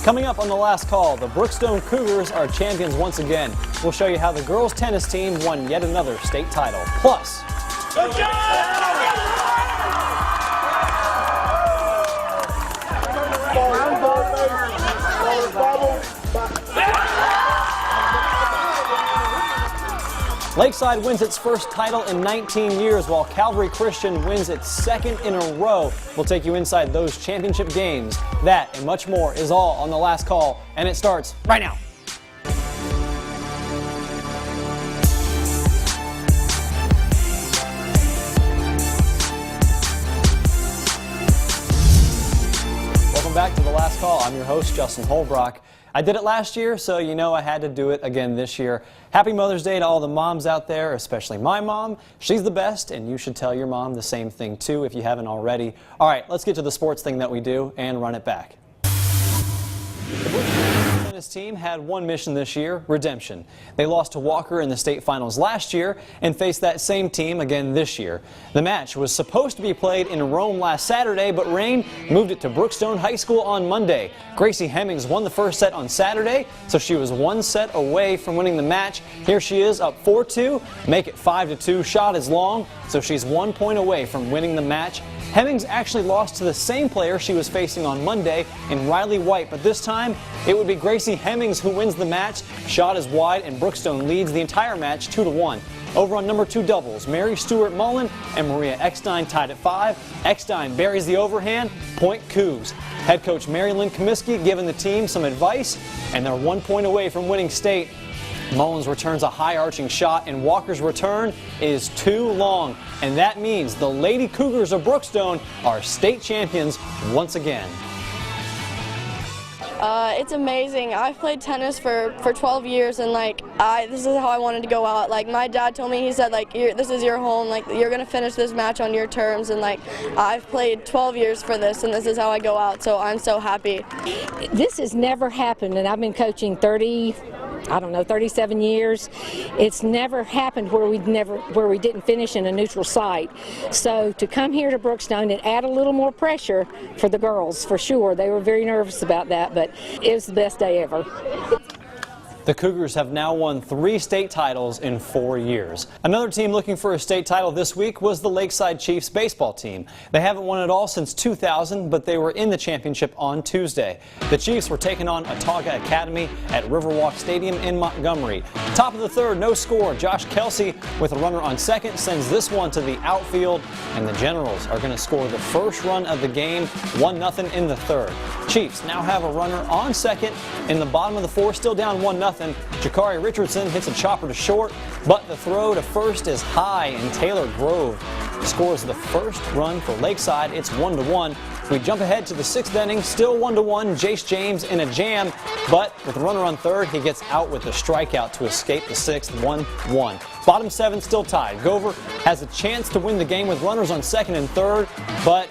Coming up on The Last Call, the Brookstone Cougars are champions once again. We'll show you how the girls tennis team won yet another state title. Plus, Lakeside wins its first title in 19 years, while Calvary Christian wins its second in a row. We'll take you inside those championship games. That and much more is all on The Last Call, and it starts right now. Welcome back to The Last Call. I'm your host, Justin Holbrook. I did it last year, so you know I had to do it again this year. Happy Mother's Day to all the moms out there, especially my mom. She's the best, and you should tell your mom the same thing too if you haven't already. All right, let's get to the sports thing that we do and run it back. The tennis team had one mission this year: redemption. They lost to Walker in the state finals last year and faced that same team again this year. The match was supposed to be played in Rome last Saturday, but rain moved it to Brookstone High School on Monday. Gracie Hemmings won the first set on Saturday, so she was one set away from winning the match. Here she is up 4-2, make it 5-2. Shot is long, so she's 1 point away from winning the match. Hemmings actually lost to the same player she was facing on Monday in Riley White, but this time it would be Gracie Hemmings who wins the match. Shot is wide and Brookstone leads the entire match 2-1. Over on number 2 doubles, Mary Stewart Mullen and Maria Eckstein tied at 5. Eckstein buries the overhand, point Cougs. Head coach Mary Lynn Comiskey giving the team some advice, and they're 1 point away from winning state. Mullins returns a high-arching shot, and Walker's return is too long. And that means the Lady Cougars of Brookstone are state champions once again. It's amazing. I've played tennis for 12 years, and this is how I wanted to go out. My dad told me, he said this is your home, you're gonna finish this match on your terms, and I've played 12 years for this, and this is how I go out. So I'm so happy. This has never happened, and I've been coaching 37 years. It's never happened where we didn't finish in a neutral site. So to come here to Brookstone and add a little more pressure for the girls, for sure. They were very nervous about that, but it was the best day ever. The Cougars have now won 3 state titles in 4 years. Another team looking for a state title this week was the Lakeside Chiefs baseball team. They haven't won it all since 2000, but they were in the championship on Tuesday. The Chiefs were taking on Autauga Academy at Riverwalk Stadium in Montgomery. Top of the third, no score. Josh Kelsey with a runner on second sends this one to the outfield, and the Generals are going to score the first run of the game, 1-0 in the third. Chiefs now have a runner on second. In the bottom of the fourth, still down 1-0. Jakari Richardson hits a chopper to short, but the throw to first is high, and Taylor Grove scores the first run for Lakeside. It's 1-1. We jump ahead to the 6th inning, still 1-1. Jace James in a jam, but with the runner on third, he gets out with a strikeout to escape the 6th, 1-1. Bottom 7 still tied. Gover has a chance to win the game with runners on second and third, but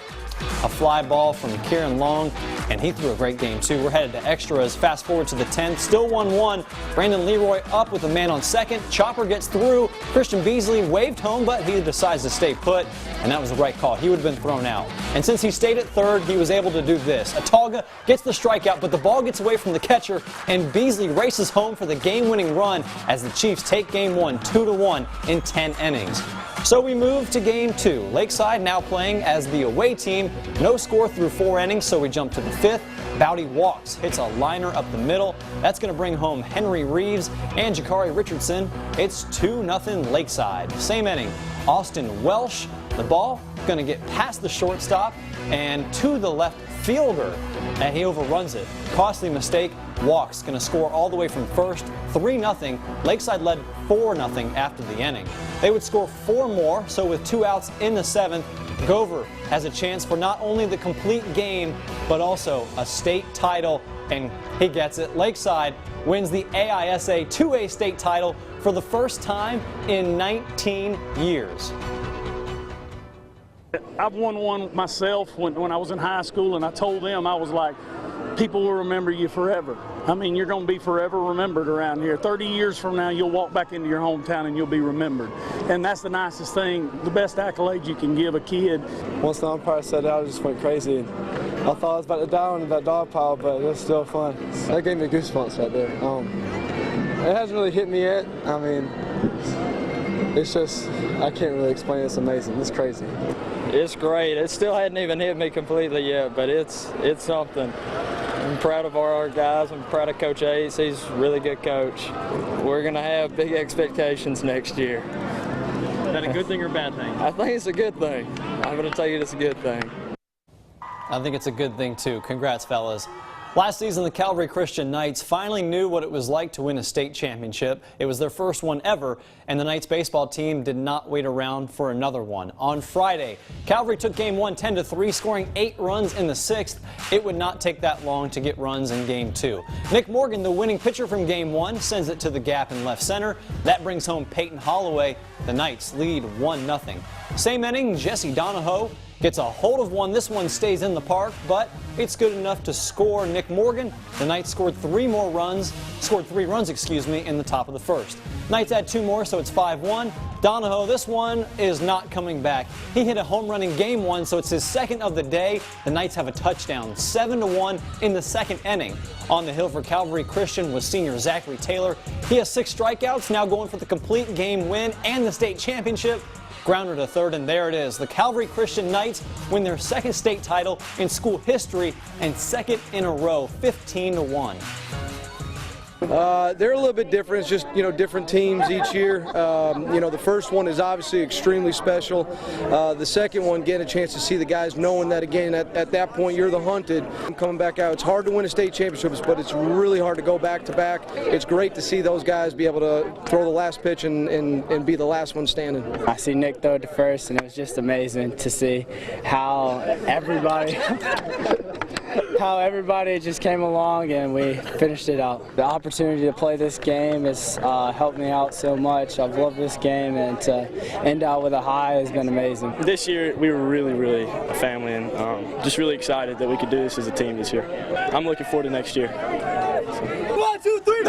a fly ball from Kieran Long, and he threw a great game too. We're headed to extras. Fast forward to the 10th, still 1-1. Brandon Leroy up with a man on second. Chopper gets through. Christian Beasley waved home, but he decides to stay put, and that was the right call. He would have been thrown out. And since he stayed at third, he was able to do this. Autauga gets the strikeout, but the ball gets away from the catcher, and Beasley races home for the game-winning run as the Chiefs take game 1, 2-1 in 10 innings. So we move to game 2. Lakeside now playing as the away team. No score through 4 innings, so we jump to the 5th. Bowdy walks, hits a liner up the middle. That's going to bring home Henry Reeves and Jakari Richardson. It's 2-0 Lakeside. Same inning. Austin Welsh, the ball going to get past the shortstop and to the left fielder, and he overruns it. Costly mistake. Walks going to score all the way from first, 3-0. Lakeside led 4-0 after the inning. They would score 4 more, so with 2 outs in the 7th, Gover has a chance for not only the complete game, but also a state title, and he gets it. Lakeside wins the AISA 2A state title for the first time in 19 years. I've won one myself when I was in high school, and I told them, I was like, people will remember you forever. I mean, you're going to be forever remembered around here. 30 years from now, you'll walk back into your hometown and you'll be remembered. And that's the nicest thing, the best accolade you can give a kid. Once the umpire said that, I just went crazy. I thought I was about to die in that dog pile, but it was still fun. That gave me goosebumps right there. It hasn't really hit me yet. I mean, it's just, I can't really explain it. It's amazing. It's crazy. It's great. It still hadn't even hit me completely yet, but it's something. I'm proud of our guys. I'm proud of Coach Ace. He's a really good coach. We're going to have big expectations next year. Is that a good thing or a bad thing? I think it's a good thing. I'm going to tell you it's a good thing. I think it's a good thing, too. Congrats, fellas. Last season, the Calvary Christian Knights finally knew what it was like to win a state championship. It was their first one ever, and the Knights baseball team did not wait around for another one. On Friday, Calvary took Game 1 10-3, scoring 8 runs in the 6th. It would not take that long to get runs in Game 2. Nick Morgan, the winning pitcher from Game 1, sends it to the gap in left center. That brings home Peyton Holloway. The Knights lead 1-0. Same inning, Jesse Donahoe gets a hold of one. This one stays in the park, but it's good enough to score Nick Morgan. The Knights scored 3 runs, in the top of the first. Knights add 2 more, so it's 5-1. Donahoe, this one is not coming back. He hit a home run in Game 1, so it's his second of the day. The Knights have a touchdown, 7-1 in the second inning. On the hill for Calvary Christian was senior Zachary Taylor. He has 6 strikeouts, now going for the complete game win and the state championship. Grounder to third, and there it is. The Calvary Christian Knights win their 2nd state title in school history and 2nd in a row, 15-1. They're a little bit different. It's just, different teams each year. The first one is obviously extremely special. The second one, getting a chance to see the guys, knowing that, again, at that point, you're the hunted. Coming back out, it's hard to win a state championship, but it's really hard to go back-to-back. It's great to see those guys be able to throw the last pitch and be the last one standing. I see Nick throw to first, and it was just amazing to see how everybody just came along and we finished it out. The opportunity to play this game has helped me out so much. I've loved this game, and to end out with a high has been amazing. This year we were really a family, and just really excited that we could do this as a team this year. I'm looking forward to next year. 1, 2, 3,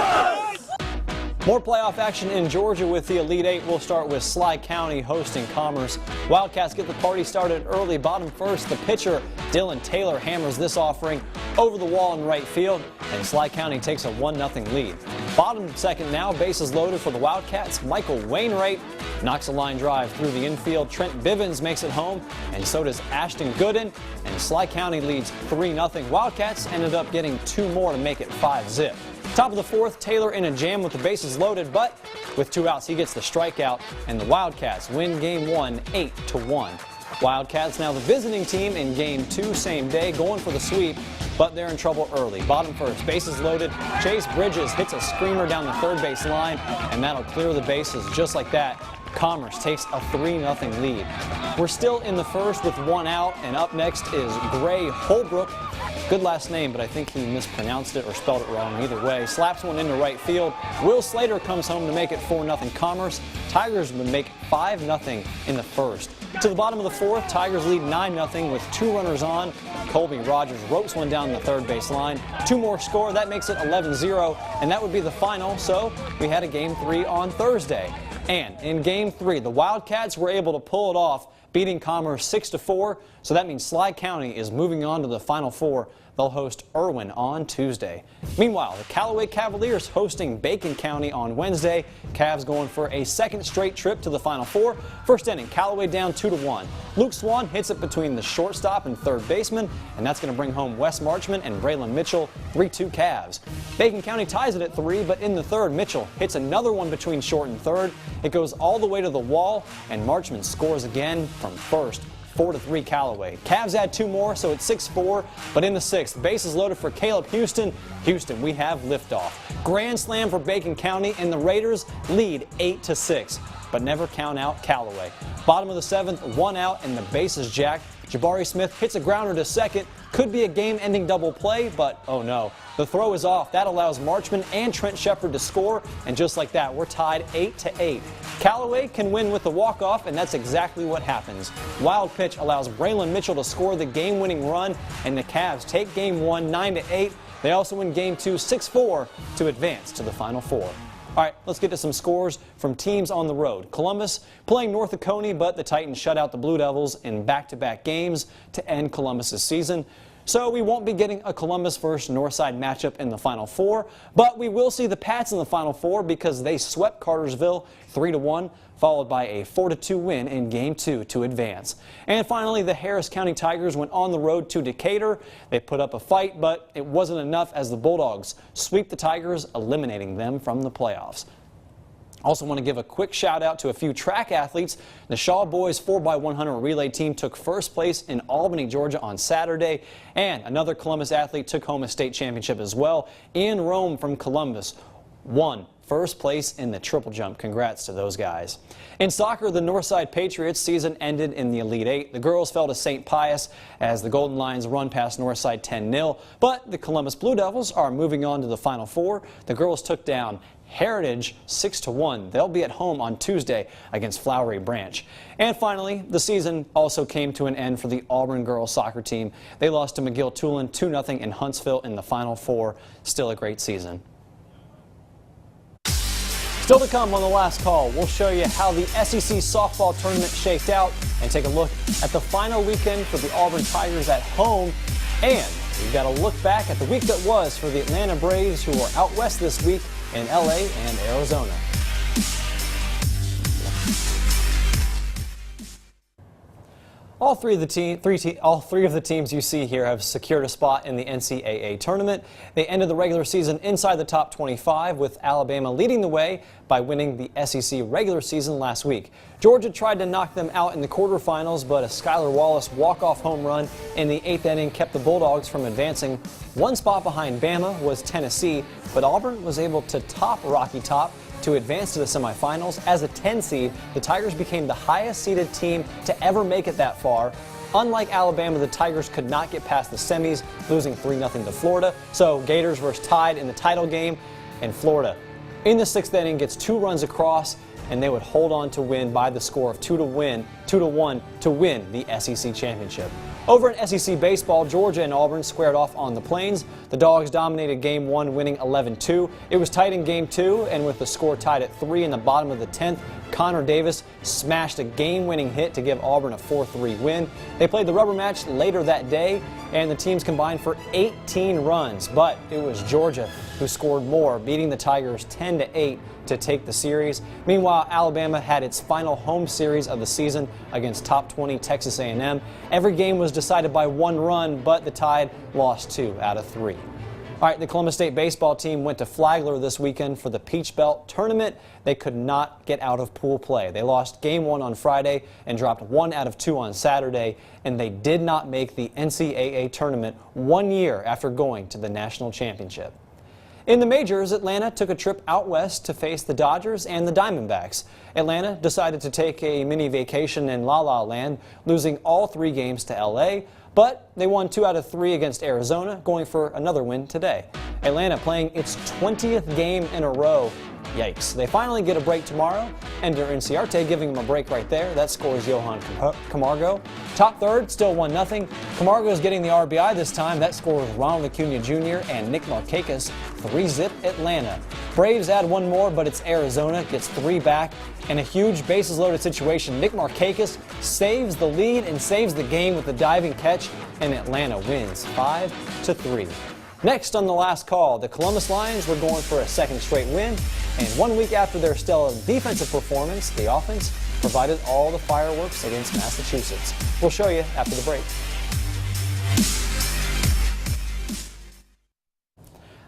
More playoff action in Georgia with the Elite Eight. We'll start with Sly County hosting Commerce. Wildcats get the party started early. Bottom first, the pitcher Dylan Taylor hammers this offering over the wall in right field, and Sly County takes a 1-0 lead. Bottom second now, bases loaded for the Wildcats. Michael Wainwright knocks a line drive through the infield. Trent Bivens makes it home, and so does Ashton Gooden, and Sly County leads 3-0. Wildcats ended up getting 2 more to make it 5-zip. Top of the 4th, Taylor in a jam with the bases loaded, but with 2 outs, he gets the strikeout, and the Wildcats win Game 1 8-1. Wildcats now the visiting team in Game 2, same day, going for the sweep, but they're in trouble early. Bottom first, bases loaded. Chase Bridges hits a screamer down the third base line, and that'll clear the bases just like that. Commerce takes a 3-0 lead. We're still in the first with 1 out, and up next is Gray Holbrook. Good last name, but I think he mispronounced it or spelled it wrong. Either way, slaps one into right field. Will Slater comes home to make it 4-0 Commerce. Tigers would make 5-0 in the first. To the bottom of the 4th, Tigers lead 9-0 with 2 runners on. Colby Rogers ropes one down the third base line. 2 more score, that makes it 11-0, and that would be the final. So we had a Game 3 on Thursday. And in Game 3, the Wildcats were able to pull it off, beating Commerce 6-4. So that means Sly County is moving on to the Final Four. They'll host Irwin on Tuesday. Meanwhile, the Callaway Cavaliers hosting Bacon County on Wednesday. Cavs going for a 2nd straight trip to the Final Four. First inning, Callaway down 2-1. Luke Swan hits it between the shortstop and third baseman, and that's going to bring home Wes Marchman and Braylon Mitchell. 3-2 Cavs. Bacon County ties it at 3, but in the third, Mitchell hits another one between short and third. It goes all the way to the wall, and Marchman scores again from first. 4-3 Callaway. Cavs add 2 more, so it's 6-4. But in the 6th, bases loaded for Caleb Houston. Houston, we have liftoff. Grand slam for Bacon County, and the Raiders lead 8-6. But never count out Callaway. Bottom of the 7th, 1 out, and the bases jacked. Jabari Smith hits a grounder to second. Could be a game-ending double play, but oh no. The throw is off. That allows Marchman and Trent Shepard to score, and just like that, we're tied 8-8. Callaway can win with the walk-off, and that's exactly what happens. Wild pitch allows Braylon Mitchell to score the game-winning run, and the Cavs take Game 1 9-8. They also win Game 2 6-4 to advance to the Final Four. All right, let's get to some scores from teams on the road. Columbus playing North Oconee, but the Titans shut out the Blue Devils in back-to-back games to end Columbus's season. So we won't be getting a Columbus versus Northside matchup in the Final Four, but we will see the Pats in the Final Four because they swept Cartersville 3-1, followed by a 4-2 win in Game 2 to advance. And finally, the Harris County Tigers went on the road to Decatur. They put up a fight, but it wasn't enough as the Bulldogs sweep the Tigers, eliminating them from the playoffs. Also want to give a quick shout out to a few track athletes. The Shaw Boys 4x100 relay team took first place in Albany, Georgia on Saturday, and another Columbus athlete took home a state championship as well. Ian Rome from Columbus won first place in the triple jump. Congrats to those guys. In soccer, the Northside Patriots season ended in the Elite Eight. The girls fell to St. Pius as the Golden Lions run past Northside 10-0, but the Columbus Blue Devils are moving on to the Final Four. The girls took down Heritage 6-1. They'll be at home on Tuesday against Flowery Branch. And finally, the season also came to an end for the Auburn girls soccer team. They lost to McGill-Tulane 2-0 in Huntsville in the Final Four. Still a great season. Still to come on The Last Call, we'll show you how the SEC softball tournament shaped out and take a look at the final weekend for the Auburn Tigers at home. And we've got to look back at the week that was for the Atlanta Braves, who are out west this week in LA and Arizona. All three of the teams you see here have secured a spot in the NCAA tournament. They ended the regular season inside the top 25, with Alabama leading the way by winning the SEC regular season last week. Georgia tried to knock them out in the quarterfinals, but a Skylar Wallace walk-off home run in the 8th inning kept the Bulldogs from advancing. One spot behind Bama was Tennessee, but Auburn was able to top Rocky Top to advance to the semifinals. As a 10 seed, the Tigers became the highest seeded team to ever make it that far. Unlike Alabama, the Tigers could not get past the semis, losing 3-0 to Florida. So Gators were tied in the title game, and Florida in the 6th inning gets 2 runs across, and they would hold on to win by the score of 2-1 to win the SEC championship. Over in SEC baseball, Georgia and Auburn squared off on the Plains. The Dogs dominated Game 1, winning 11-2. It was tight in Game 2, and with the score tied at 3 in the bottom of the 10th, Connor Davis smashed a game-winning hit to give Auburn a 4-3 win. They played the rubber match later that day, and the teams combined for 18 runs, but it was Georgia who scored more, beating the Tigers 10-8 to take the series. Meanwhile, Alabama had its final home series of the season against top 20 Texas A&M. Every game was decided by 1 run, but the Tide lost 2 out of 3. All right, the Columbus State baseball team went to Flagler this weekend for the Peach Belt tournament. They could not get out of pool play. They lost Game 1 on Friday and dropped 1 out of 2 on Saturday, and they did not make the NCAA tournament 1 year after going to the national championship. In the majors, Atlanta took a trip out west to face the Dodgers and the Diamondbacks. Atlanta decided to take a mini vacation in La La Land, losing all 3 games to LA, but they won 2 out of 3 against Arizona, going for another win today. Atlanta playing its 20th game in a row. Yikes. They finally get a break tomorrow. Ender Inciarte giving them a break right there. That scores Johan Camargo. Top third, still 1-0. Camargo is getting the RBI this time. That scores Ronald Acuna Jr. and Nick Markakis. 3-zip Atlanta. Braves add 1 more, but it's Arizona. Gets 3 back. In a huge bases-loaded situation, Nick Markakis saves the lead and saves the game with the diving catch, and Atlanta wins 5-3. Next on The Last Call, the Columbus Lions were going for a 2nd straight win, and 1 week after their stellar defensive performance, the offense provided all the fireworks against Massachusetts. We'll show you after the break.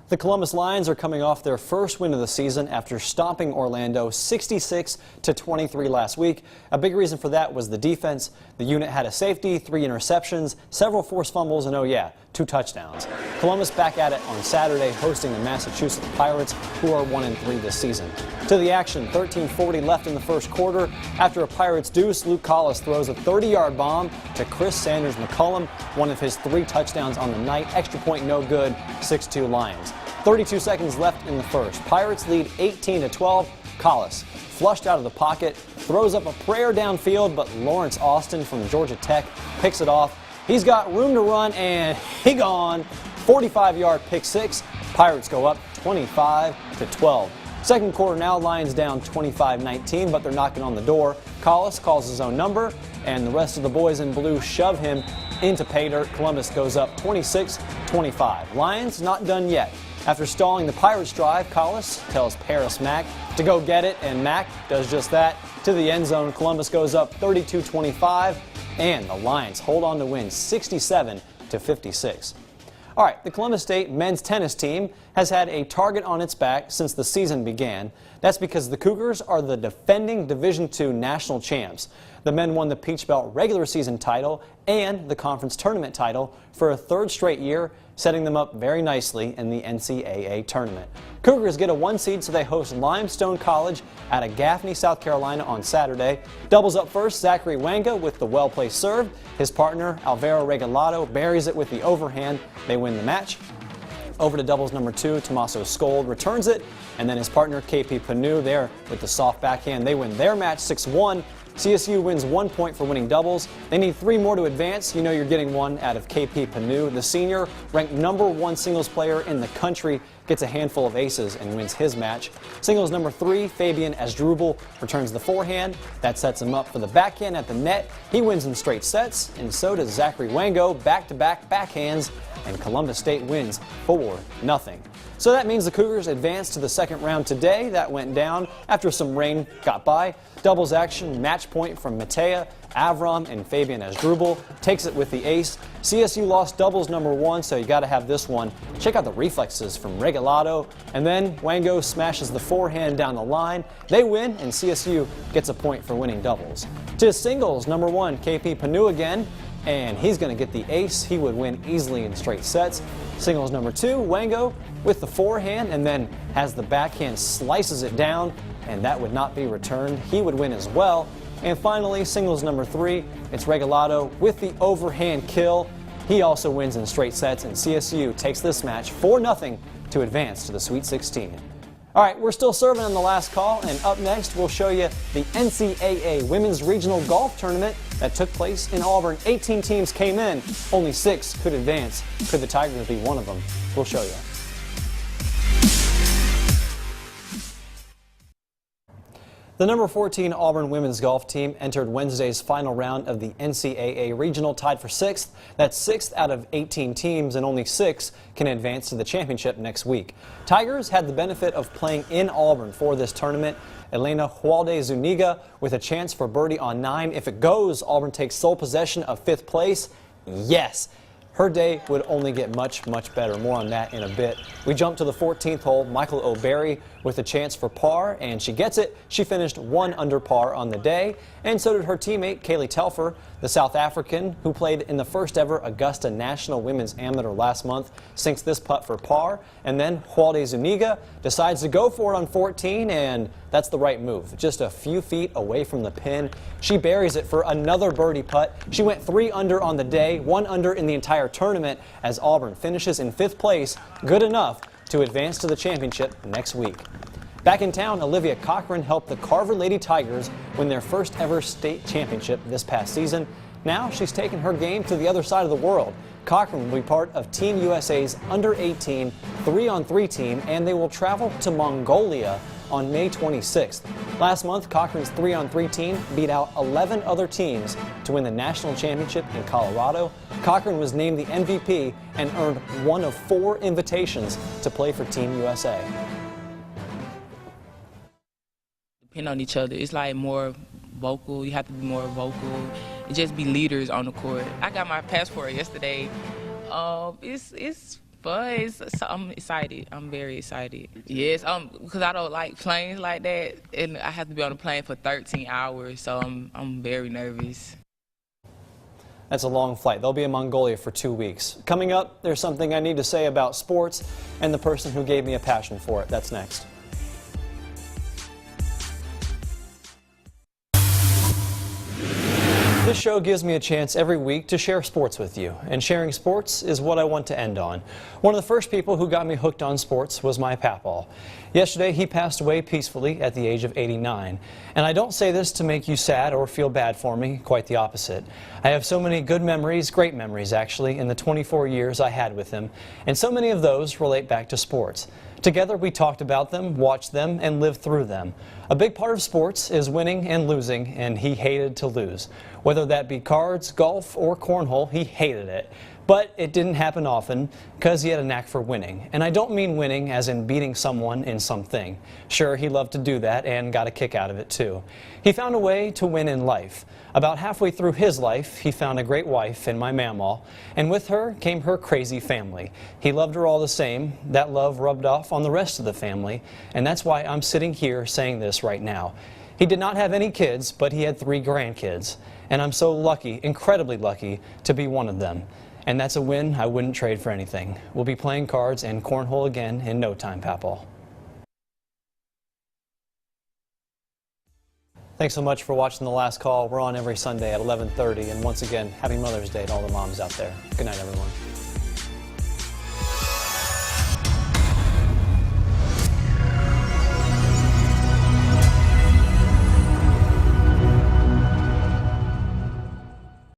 The Columbus Lions are coming off their first win of the season after stomping Orlando 66-23 last week. A big reason for that was the defense. The unit had a safety, 3 interceptions, several forced fumbles, and 2 touchdowns. Columbus back at it on Saturday, hosting the Massachusetts Pirates, who are 1-3 this season. To the action, 13:40 left in the first quarter. After a Pirates deuce, Luke Collis throws a 30-yard bomb to Chris Sanders McCullum, one of his 3 touchdowns on the night. Extra point no good, 6-2 Lions. 32 seconds left in the first. Pirates lead 18-12. Collis flushed out of the pocket, throws up a prayer downfield, but Lawrence Austin from Georgia Tech picks it off. He's got room to run, and he gone. 45-yard pick 6. Pirates go up 25-12. Second quarter now, Lions down 25-19, but they're knocking on the door. Collis calls his own number, and the rest of the boys in blue shove him into pay dirt. Columbus goes up 26-25. Lions not done yet. After stalling the Pirates' drive, Collis tells Paris Mack to go get it, and Mack does just that. To the end zone, Columbus goes up 32-25, and the Lions hold on to win 67-56. All right, the Columbus State men's tennis team has had a target on its back since the season began. That's because the Cougars are the defending Division II national champs. The men won the Peach Belt regular season title and the conference tournament title for a third straight year, setting them up very nicely in the NCAA tournament. Cougars get a 1 seed, so they host Limestone College out of Gaffney, South Carolina on Saturday. Doubles up first, Zachary Wanga with the well-placed serve. His partner, Alvaro Regalado, buries it with the overhand. They win the match. Over to doubles number 2, Tommaso Scold returns it, and then his partner, KP Panu, there with the soft backhand. They win their match 6-1. CSU wins 1 point for winning doubles. They need 3 more to advance. You know you're getting one out of KP Panu. The senior, ranked #1 singles player in the country, gets a handful of aces and wins his match. Singles number 3, Fabian Asdrubal returns the forehand. That sets him up for the backhand at the net. He wins in straight sets, and so does Zachary Wango. Back-to-back backhands, and Columbus State wins 4-0. So that means the Cougars advance to the second round today. That went down after some rain got by. Doubles action, match point from Matea, Avram, and Fabian Asdrubal. Takes it with the ace. CSU lost doubles number 1, so you got to have this one. Check out the reflexes from Regalado. And then Wango smashes the forehand down the line. They win, and CSU gets a point for winning doubles. To singles, number 1, KP Panu again. And he's going to get the ace. He would win easily in straight sets. Singles number 2, Wango with the forehand, and then has the backhand, slices it down, and that would not be returned. He would win as well. And finally, singles number 3, it's Regalado with the overhand kill. He also wins in straight sets, and CSU takes this match 4-0 to advance to the Sweet 16. All right, we're still serving on the last call, and up next we'll show you the NCAA Women's Regional Golf Tournament that took place in Auburn. 18 teams came in, only 6 could advance. Could the Tigers be one of them? We'll show you. The number 14 Auburn women's golf team entered Wednesday's final round of the NCAA Regional, tied for 6th. That's 6th out of 18 teams, and only 6 can advance to the championship next week. Tigers had the benefit of playing in Auburn for this tournament. Elena Hualde Zuniga with a chance for birdie on 9. If it goes, Auburn takes sole possession of 5th place. Yes. Her day would only get much, much better. More on that in a bit. We jump to the 14th hole. Michael O'Berry with a chance for par, and she gets it. She finished 1 under par on the day, and so did her teammate Kaylee Telfer, the South African who played in the first ever Augusta National Women's Amateur last month, sinks this putt for par. And then Hualde Zuniga decides to go for it on 14, and that's the right move. Just a few feet away from the pin, she buries it for another birdie putt. She went 3 under on the day, 1 under in the entire tournament, as Auburn finishes in 5th place, good enough to advance to the championship next week. Back in town, Olivia Cochran helped the Carver Lady Tigers win their first ever state championship this past season. Now she's taken her game to the other side of the world. Cochran will be part of Team USA's under-18 3-on-3 team, and they will travel to Mongolia on May 26th. Last month, Cochran's 3-on-3 team beat out 11 other teams to win the national championship in Colorado. Cochran was named the MVP and earned 1 of 4 invitations to play for Team USA. Depend on each other. It's like more vocal. You have to be more vocal and just be leaders on the court. I got my passport yesterday. It's fun. I'm excited. I'm very excited. Yes, because I don't like planes like that, and I have to be on a plane for 13 hours, so I'm very nervous. That's a long flight. They'll be in Mongolia for 2 weeks. Coming up, there's something I need to say about sports and the person who gave me a passion for it. That's next. This show gives me a chance every week to share sports with you, and sharing sports is what I want to end on. One of the first people who got me hooked on sports was my papaw. Yesterday, he passed away peacefully at the age of 89. And I don't say this to make you sad or feel bad for me, quite the opposite. I have so many good memories, great memories actually, in the 24 years I had with him, and so many of those relate back to sports. Together we talked about them, watched them, and lived through them. A big part of sports is winning and losing, and he hated to lose. Whether that be cards, golf, or cornhole, he hated it. But it didn't happen often because he had a knack for winning. And I don't mean winning as in beating someone in something. Sure, he loved to do that and got a kick out of it too. He found a way to win in life. About halfway through his life, he found a great wife in my mamaw, and with her came her crazy family. He loved her all the same. That love rubbed off on the rest of the family, and that's why I'm sitting here saying this right now. He did not have any kids, but he had 3 grandkids, and I'm so lucky, incredibly lucky, to be one of them. And that's a win I wouldn't trade for anything. We'll be playing cards and cornhole again in no time, Papal. Thanks so much for watching The Last Call. We're on every Sunday at 11:30. And once again, happy Mother's Day to all the moms out there. Good night, everyone.